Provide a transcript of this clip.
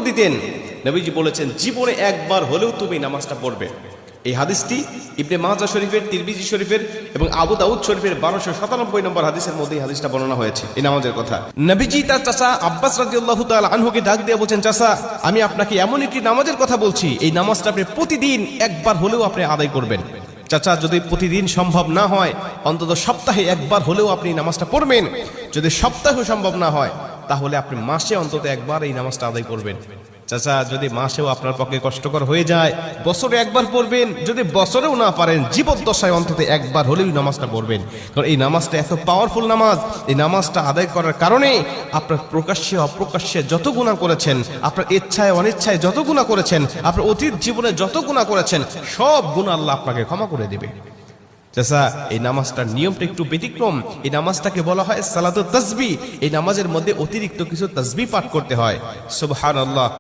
দিতেন। নবীজি বলেছেন, জীবনে একবার হলেও তুমি নামাজটা পড়বে। এই হাদিসটি ইবনে মাজাহ শরীফের, তিরমিজি শরীফের এবং আবু দাউদ শরীফের 1297 নম্বর হাদিসের মধ্যে এই হাদিসটা বর্ণনা হয়েছে, এই নামাজের কথা। নবীজি তার চাচা আব্বাস রাদিয়াল্লাহু তাআলা আনহুকে ডাক দিয়ে বলছেন, চাচা, আমি আপনাকে এমন একটি নামাজের কথা বলছি, এই নামাজটা আপনি প্রতিদিন একবার হলেও আপনি আদায় করবেন। চাচা, যদি প্রতিদিন সম্ভব না হয়, অন্তত সপ্তাহে একবার হলেও আপনি নামাজটা পড়বেন। যদি সপ্তাহে সম্ভব না হয়, তাহলে আপনি মাসে অন্তত একবার এই নামাজটা আদায় করবেন। চাচা, যদি মাসেও আপনার পক্ষে কষ্টকর হয়ে যায়, বছরে একবার পড়বেন। যদি বছরেও না পারেন, জীবদ্দশায় অন্তত একবার হলেও নামাজটা পড়বেন। কারণ এই নামাজটা এত পাওয়ারফুল নামাজ। এই নামাজটা আদায় করার কারণে আপনার প্রকাশ্যে অপ্রকাশ্যে যত গুনাহ করেছেন, আপনার ইচ্ছায় অনিচ্ছায় যত গুনাহ করেছেন, আপনার অতীত জীবনে যত গুনাহ করেছেন, সব গুনাহ আল্লাহ আপনাকে ক্ষমা করে দেবে। চাচা, এই নামাজটার নিয়মটা একটু ব্যতিক্রম। এই নামাজটাকে বলা হয় সালাতুত তাসবিহ। এই নামাজের মধ্যে অতিরিক্ত কিছু তাসবিহ পাঠ করতে হয়। সুবহানাল্লাহ।